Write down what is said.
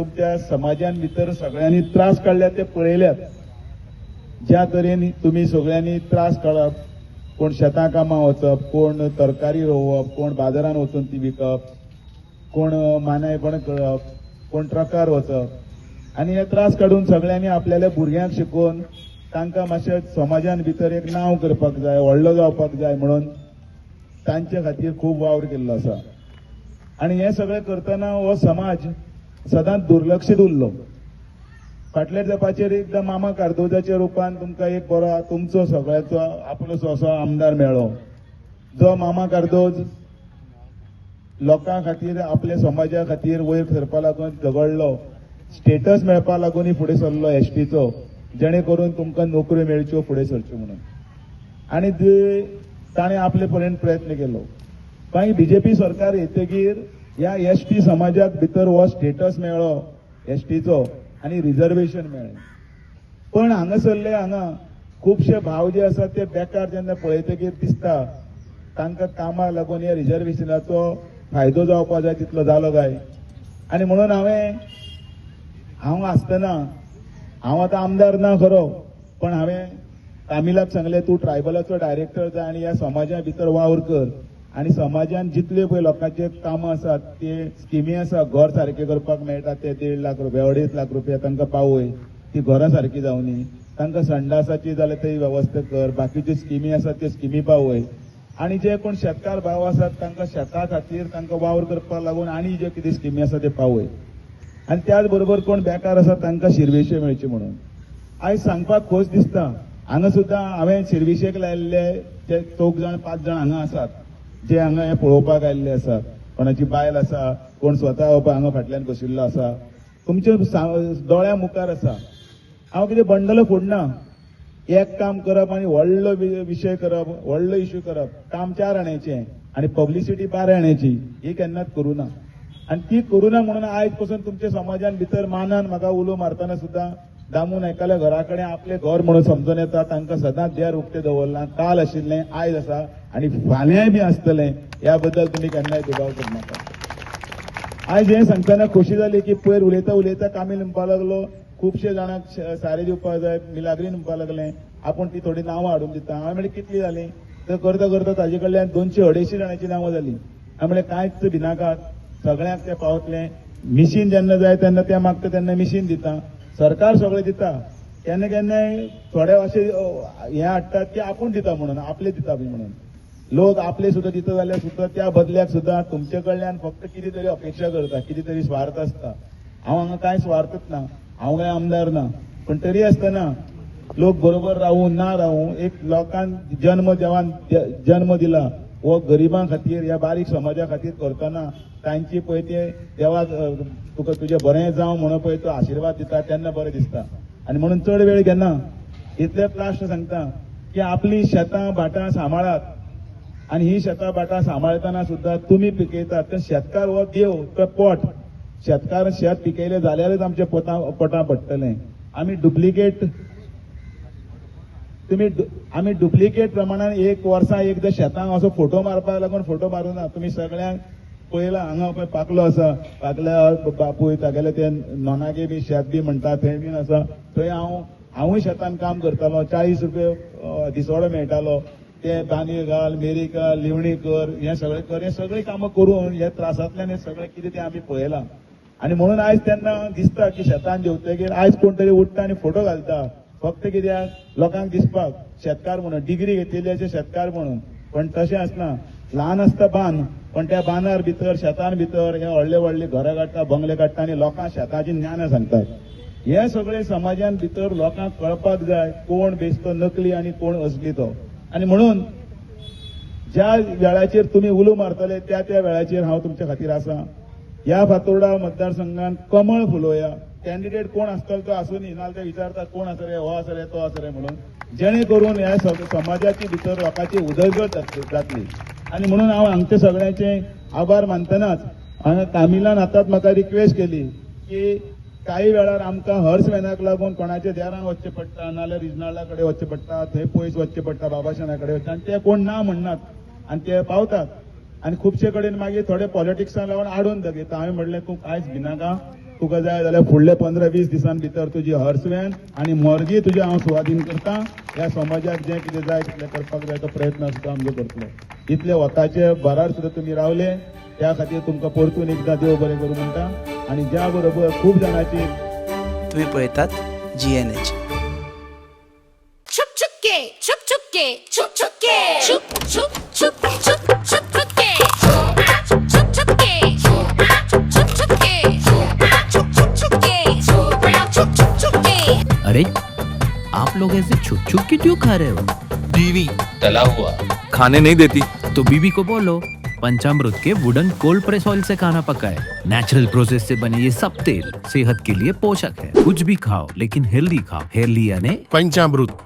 तुमच्या समाजान भितर सगळ्यांनी त्रास काढल्या ते पळयल्यात. ज्या तरेन तुम्ही सगळ्यांनी त्रास काडप, कोण शेतां कामां वचप, कोण तरकारी रोवप, कोण बाजारान वचून ती विकप, कोण मानायपण करप, कोण ट्रकार वचप, आनी हे त्रास काडून सगळ्यांनी आपल्याल्या भुरग्यांक शिकोवन तांकां मातशें समाजान भितर एक नांव करपाक जाय, व्हडलो जावपाक जाय म्हणून तांचे खातीर खूब वावर केल्लो आसा. आनी हे सगळें करतना हो समाज सदांच दुर्लक्षीत उरलो. फाटल्या तेंपाचेर एकदां मामा कार्दोजाच्या रुपान तुमकां एक बरो तुमचो सगळ्याचो आपलोसो असो आमदार मेळ्ळो, जो मामा कार्दोज लोकां खातीर आपल्या समाजा खातीर वयर सरपा लागून झगडलो, स्टेटस मेळपा लागून फुडें सरलो एसटीचो, जेणे करून तुमकां नोकऱ्यो मेळच्यो फुडें सरच्यो म्हणून. आनी ताणें आपले पर्यंत प्रयत्न केलो. मागीर बीजेपी सरकार येतकीर ह्या एसटी समाजाक भितर हो स्टेटस मेळ्ळो एसटीचो आनी रिजर्वेशन मेळ्ळें. पण हांगासरले हांगा खुबशे भाव जे आसात ते बेकार जेन्ना पळयतकीर दिसता तांकां कामाक लागून ह्या रिजर्वेशनाचो फायदो जावपा जाय तितलो जालो काय. आनी म्हणून हांव आसतना हांव आतां आमदार ना खरो, पण हांवें तामिलाक सांगलें तूं ट्रायबलाचो डायरेक्टर जाय आनी ह्या समाजा भितर वावर कर आनी समाजान जितले पळय लोकांचे कामां आसात ते स्किमी आसा, घर सारके करपाक मेळटा ते 1.5 लाख रुपया 2.5 लाख रुपया तांकां पावय, ती घरां सारकी जावनी, तांकां संडासाची जाल्यार ती वेवस्था कर, बाकीच्यो स्किमी आसात त्यो स्किमी पावय. आनी जे कोण शेतकार भाव आसात तांकां शेता खातीर तांकां वावर करपाक लागून आनी जे कितें स्किमी आसा ते पावय. आनी त्याच बरोबर कोण बेकार आसा तांकां शिरवेश्यो मेळच्यो म्हणून. आयज सांगपाक खोस दिसता, हांगा सुद्दां हांवें शिरविशेक लायिल्ले ते 4 जाण 5 जाण हांगा आसात जे हांगा हे पळोवपाक आयिल्ले आसात. कोणाची बायल आसा, कोण स्वता हांगा फाटल्यान बशिल्लो आसा, तुमच्या दोळ्या मुखार आसा. हांव कितें बंडल फोडना, एक काम करप आनी व्हडलो विशय करप, व्हडलो इश्यू करप, काम 4 आण्याचें आनी पब्लिसिटी 12 आण्याची, ही केन्नाच करूं ना. आनी ती करूं ना म्हणून आयज पासून तुमच्या समाजान भितर मानान म्हाका उलो मारतना सुद्दां दामू नायकाल्या घरा कडेन आपले घर म्हणून समजून येता. तांकां सदांच देर उक्तें दवरलां. काल आशिल्लें आयज आसा आनी फाल्यांय बी आसतलें, ह्या बद्दल तुमी केन्नाय दुबाव करनाका. आयज हें सांगतना खोशी जाली की पयर उलयता उलयता कामी म्हणपाक लागलो, खुबशे जाणांक सारे दिवपाक जाय, मिलाग्री म्हणपाक लागलें, आपूण ती थोडी नांवां हाडून दिता. हांवें म्हणलें कितलीं जालीं, तर करता करता ताजे कडल्यान 200-250 जाणांची नांवां जालीं. हांवें म्हणलें कांयच भिनाकात, सगळ्यांक तें पावतलें. मिशीन जेन्ना जाय तेन्ना तें मागता तेन्ना मिशीन दिता, सरकार सगळें दिता. केन्ना केन्नाय थोडे अशे हे हाडटात की आपूण दिता म्हणून, आपले दिता बी म्हणून. लोक आपले सुद्दां दिता जाल्यार सुद्दां त्या बदल्याक सुद्दां तुमचे कडल्यान फक्त कितें तरी अपेक्षा करता, कितें तरी स्वार्थ आसता. हांव हांगा कांय स्वार्थच ना, हांव कांय आमदार ना, पण तरी आसतना लोक बरोबर रावूं ना रावूं, एक लोकांक जन्म दिला वो गरिबां खातीर, ह्या बारीक समाजा खातीर करतना तांची पळय ते देवाक तुका तुजें बरें जावं म्हणून पळय तो आशिर्वाद दिता तेन्ना बरें दिसता. आनी म्हणून चड वेळ घेना, इतलेंच लास्ट सांगता की आपली शेतां भाटां सांबाळात. आनी ही शेतां भाटां सांबाळतना सुद्दां तुमी पिकयतात तर शेतकार हो देव, तो पोट. शेतकार शेत पिकयलें जाल्यारच आमच्या पोटां पडटलें. आमी डुप्लिकेट प्रमाणान एक वर्सा एकदां शेतांक असो फोटो मारपाक लागून फोटो मारूना. तुमी सगळ्यांक पळयलां हांगा पळय पाकलो आसा, पाकल्या बापूय तागेले ते नोनागे बी शेत बी म्हणटा थंय बीन आसा. थंय हांवूय शेतान काम करतालो, 40 रुपया दिसवाडो मेळटालो. ते दांदे घाल, मेरी घाल, लिवणी कर, हे सगळें कर, हे सगळीं कामां करून हे त्रासांतल्यान हे सगळें कितें तें आमी पळयलां. आनी म्हणून आयज तेन्ना दिसता की शेतान जेवतकीर आयज कोण तरी उठता आनी फोटो घालता, फक्त कित्याक लोकांक दिसपाक शेतकार म्हणून, डिग्री घेतिल्ले अशे शेतकार म्हणून. पण तशें आसना. ल्हान आसता बांद, पण त्या बांदार भितर शेतान भितर हे व्हडले व्हडले घरां काडटा, बंगले काडटा आनी लोकांक शेताची ज्ञानां सांगतात. हे सगळे समाजान भितर लोकांक कळपाक जाय कोण बेश्तो नकली आनी कोण असली तो. आनी म्हणून ज्या वेळाचेर तुमी उलो मारतले त्या वेळाचेर हांव तुमच्या खातीर आसा. ह्या फातोर्डा मतदारसंघात कमळ फुलोवया. कॅन्डिडेट कोण आसतलो तो आसूं न्ही, नाल्यार ते विचारतात कोण आसा रे, हो आसा रे, तो आसा रे म्हणून, जेणे करून ह्या समाजाची भितर लोकांची उदरगत जातली. आनी म्हणून हांव हांगचे सगळ्यांचे आभार मानतनाच हांगा कामिलान आतांच म्हाका रिक्वेस्ट केली की काही वेळार आमकां हर्स वॅनाक लागून कोणाच्या देरांक वचचें पडटा, नाल्यार रिजनला कडेन वचचें पडटा, थंय पयस वचचें पडटा, बाबाशाना कडेन वचचें, आनी ते कोण ना म्हणनात आनी ते पावतात. आनी खुबशे कडेन मागीर थोडे पॉलिटिक्सान लागून आडून दाखयता. हांवें म्हणलें तूं कांयच भिनाका, तुका जाय जाल्यार फुडल्या 15-20 दिसां भितर तुजी हर्सवॅन आनी मर्जी तुजी हांव सुवाधीन करता. ह्या समाजाक जें कितें जाय तितलें करपाक जाय तो प्रयत्न सुद्दां आमचो करतलो. इतले वताचे भरार सुद्दां तुमी रावले त्या खातीर तुमकां परतून एकदां देव बरें करूं म्हणटा. आनी ज्या बरोबर खूब जाणांची तुम्ही पळयतात GNH. Chup chukke, chup chukke, chup chukke, chup chup chup chup chup chukke, chup chukke, chup chukke, chup chukke, chup chukke. अरे आप लोग ऐसे छुप छुप के क्यों खा रहे हो? बीवी तला हुआ खाने नहीं देती। तो बीबी को बोलो पंचामृत के वुडन कोल्ड प्रेस ऑयल से खाना पकाए. नेचुरल प्रोसेस से बने ये सब तेल सेहत के लिए पोषक है. कुछ भी खाओ लेकिन हेल्दी खाओ. हेल्दी यानी पंचामृत.